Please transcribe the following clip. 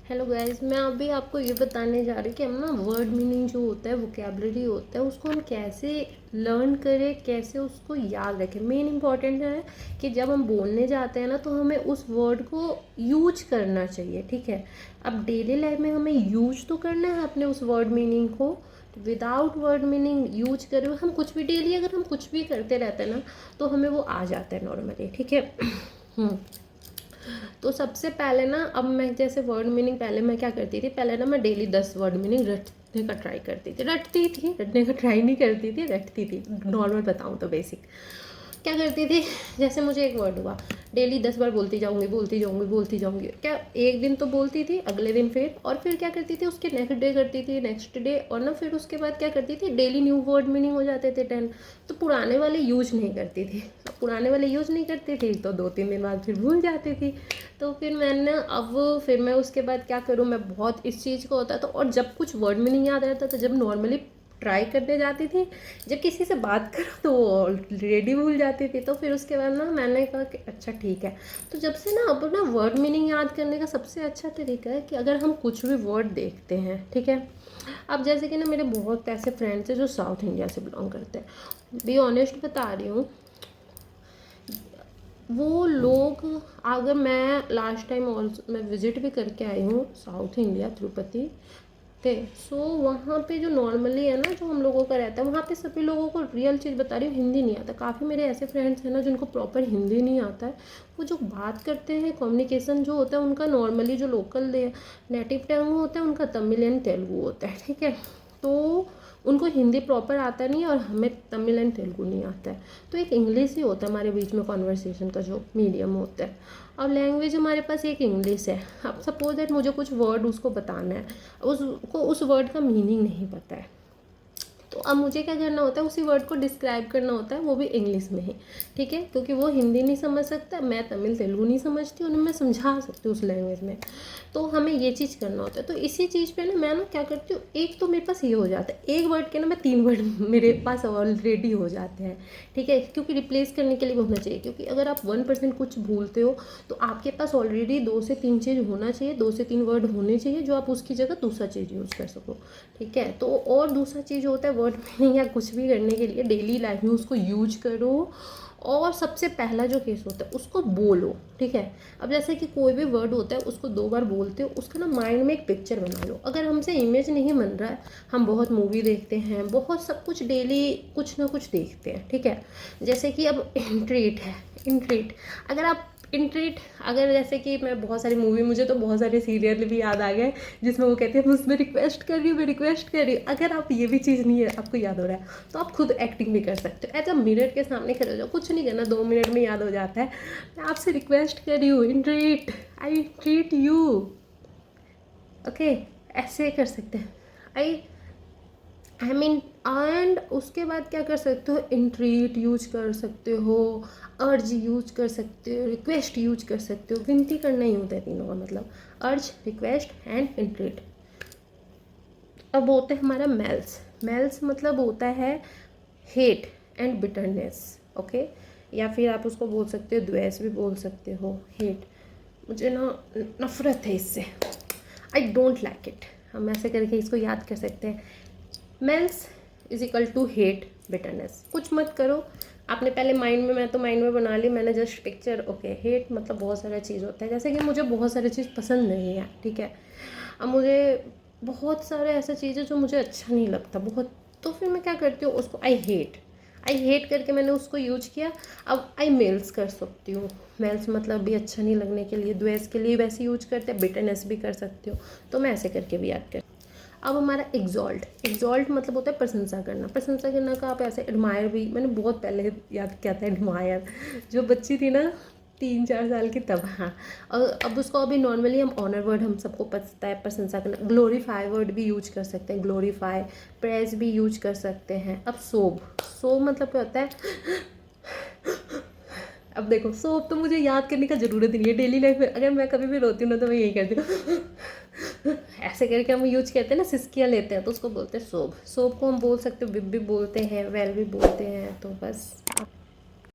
Hello guys, मैं अभी आपको ये बताने जा रही कि हम ना वर्ड मीनिंग जो होता है, वोकेबलरी होता है, उसको हम कैसे लर्न करें, कैसे उसको याद रखें। मेन इंपॉर्टेंट है कि जब हम बोलने जाते हैं ना तो हमें उस वर्ड को यूज करना चाहिए। ठीक है, अब डेली लाइफ में हमें यूज तो करना है अपने उस वर्ड मीनिंग को। विदाउट वर्ड मीनिंग यूज करे हुए हम कुछ भी डेली अगर हम कुछ भी करते रहते हैं ना तो हमें वो आ जाता है नॉर्मली। ठीक है। तो सबसे पहले ना, अब मैं जैसे वर्ड मीनिंग पहले मैं क्या करती थी, पहले ना मैं डेली 10 वर्ड मीनिंग रटने का ट्राई करती थी। रटने का ट्राई नहीं करती थी, रटती थी। नॉर्मल बताऊँ तो बेसिक क्या करती थी, जैसे मुझे एक वर्ड हुआ, डेली 10 बार बोलती जाऊँगी बोलती जाऊँगी बोलती जाऊँगी। क्या एक दिन तो बोलती थी, अगले दिन फिर, और फिर क्या करती थी उसके नेक्स्ट डे करती थी, नेक्स्ट डे, और ना फिर उसके बाद क्या करती थी, डेली न्यू वर्ड मीनिंग हो जाते थे 10। तो पुराने वाले यूज नहीं करती थी। अब पुराने वाले यूज नहीं करती थी तो 2-3 दिन बाद फिर भूल जाती थी। तो फिर मैंने अब फिर मैं उसके बाद क्या करूँ, मैं बहुत इस चीज़ को होता था, और जब कुछ वर्ड मीनिंग याद रहता था, जब नॉर्मली ट्राई करने जाती थी, जब किसी से बात करो तो वो ऑलरेडी भूल जाती थी। तो फिर उसके बाद ना मैंने कहा कि अच्छा ठीक है। तो जब से ना अब ना वर्ड मीनिंग याद करने का सबसे अच्छा तरीका है कि अगर हम कुछ भी वर्ड देखते हैं, ठीक है। अब जैसे कि ना मेरे बहुत ऐसे फ्रेंड्स हैं जो साउथ इंडिया से बिलोंग करते हैं, बी ऑनेस्ट बता रही हूँ। वो लोग, अगर मैं लास्ट टाइम ऑल्सो मैं विज़िट भी करके आई हूँ साउथ इंडिया, तिरुपति थे। सो वहाँ पे जो नॉर्मली है ना, जो हम लोगों का रहता है, वहाँ पे सभी लोगों को रियल चीज़ बता रही हूँ, हिंदी नहीं आता। काफ़ी मेरे ऐसे फ्रेंड्स हैं ना जिनको प्रॉपर हिंदी नहीं आता है। वो जो बात करते हैं, कम्युनिकेशन जो होता है उनका, नॉर्मली जो लोकल नेटिव टंग होता है उनका तमिल एंड तेलुगु होता है। ठीक है, तो उनको हिंदी प्रॉपर आता नहीं और हमें तमिल एंड तेलुगु नहीं आता है। तो एक इंग्लिश ही होता है हमारे बीच में कॉन्वर्सेशन का जो मीडियम होता है। अब लैंग्वेज हमारे पास एक इंग्लिश है। अब सपोज दैट मुझे कुछ वर्ड उसको बताना है, उसको उस वर्ड का मीनिंग नहीं पता है, तो अब मुझे क्या करना होता है, उसी वर्ड को डिस्क्राइब करना होता है, वो भी इंग्लिश में ही। ठीक है, क्योंकि वो हिंदी नहीं समझ सकता, मैं तमिल तेलुगु नहीं समझती, उन्हें मैं समझा सकती हूँ उस लैंग्वेज में। तो हमें ये चीज़ करना होता है। तो इसी चीज़ पे ना मैं ना क्या करती हूँ, एक तो मेरे पास ये हो जाता है, एक वर्ड के ना मैं 3 वर्ड मेरे पास ऑलरेडी हो जाते हैं। ठीक है, क्योंकि रिप्लेस करने के लिए होना चाहिए, क्योंकि अगर आप 1% कुछ भूलते हो तो आपके पास ऑलरेडी 2 से 3 चीज़ होना चाहिए, 2 से 3 वर्ड होने चाहिए जो आप उसकी जगह दूसरा चीज़ यूज़ कर सको। ठीक है, तो और दूसरा चीज़ होता है वर्ड मीनिंग या कुछ भी करने के लिए डेली लाइफ में उसको यूज करो, और सबसे पहला जो केस होता है उसको बोलो। ठीक है, अब जैसे कि कोई भी वर्ड होता है उसको 2 बार बोलते हो, उसका ना माइंड में एक पिक्चर बना लो। अगर हमसे इमेज नहीं बन रहा है, हम बहुत मूवी देखते हैं, बहुत सब कुछ डेली कुछ ना कुछ देखते हैं। ठीक है, जैसे कि अब इंट्रीट है, इंट्रीट, अगर आप इंट्रीट, अगर जैसे कि मैं बहुत सारी मूवी, मुझे तो बहुत सारे सीरियल भी याद आ गए जिसमें वो कहते हैं मैं उसमें रिक्वेस्ट कर रही हूँ, मैं रिक्वेस्ट कर रही हूँ। अगर आप ये भी चीज़ नहीं है आपको याद हो रहा है तो आप खुद एक्टिंग भी कर सकते हो। ऐसा मिरर के सामने खड़े हो जाओ, कुछ नहीं करना, 2 मिनट में याद हो जाता है। मैं आपसे रिक्वेस्ट कर रही हूँ, entreat, I treat you. Okay, ऐसे कर सकते हैं, आई मीन। एंड उसके बाद क्या कर सकते हो, इंट्रीट यूज कर सकते हो, अर्ज यूज कर सकते हो, रिक्वेस्ट यूज कर सकते हो। विनती करना ही होता है तीनों का मतलब, अर्ज, रिक्वेस्ट एंड इंट्रीट। अब होता है हमारा मेल्स। मेल्स मतलब होता है हेट एंड बिटरनेस। ओके, या फिर आप उसको बोल सकते हो द्वेष भी बोल सकते हो। हेट, मुझे ना नफरत है इससे, आई डोंट लाइक इट। हम ऐसे करके इसको याद कर सकते हैं। Malice is equal to hate, bitterness. कुछ मत करो, आपने पहले माइंड में, मैं तो माइंड में बना ली मैंने जस्ट पिक्चर। ओके, हेट मतलब बहुत सारा चीज़ होता है, जैसे कि मुझे बहुत सारी चीज़ पसंद नहीं है। ठीक है, अब मुझे बहुत सारे ऐसा चीज़ें जो मुझे अच्छा नहीं लगता बहुत, तो फिर मैं क्या करती हूँ, उसको आई हेट करके मैंने उसको यूज किया। अब आई मेल्स कर सकती हूँ। मेल्स मतलब भी अच्छा नहीं लगने के लिए, द्वेष के लिए वैसे यूज करते हैं, बिटरनेस भी कर सकती हूँ। तो मैं ऐसे करके भी याद कर। अब हमारा एग्जॉल्ट, एग्जॉल्ट मतलब होता है प्रशंसा करना। प्रशंसा करना का आप ऐसे एडमायर भी, मैंने बहुत पहले याद किया था एडमायर, जो बच्ची थी ना 3-4 साल की तब। हाँ, और अब उसको अभी नॉर्मली हम ऑनर वर्ड, हम सबको पता है प्रशंसा करना। ग्लोरीफाई वर्ड भी यूज कर सकते हैं, ग्लोरीफाई, प्रेज भी यूज कर सकते हैं। अब सोब, सोब मतलब क्या होता है, अब देखो सोब तो मुझे याद करने का ज़रूरत नहीं है। डेली लाइफ में अगर मैं कभी भी रोती हूँ ना तो मैं यही करती हूँ, ऐसे करके हम यूज करते हैं ना, सिसकियाँ लेते हैं तो उसको बोलते हैं सोब। सोब को हम बोल सकते हो, बिब भी बोलते हैं, वेल भी बोलते हैं। तो बस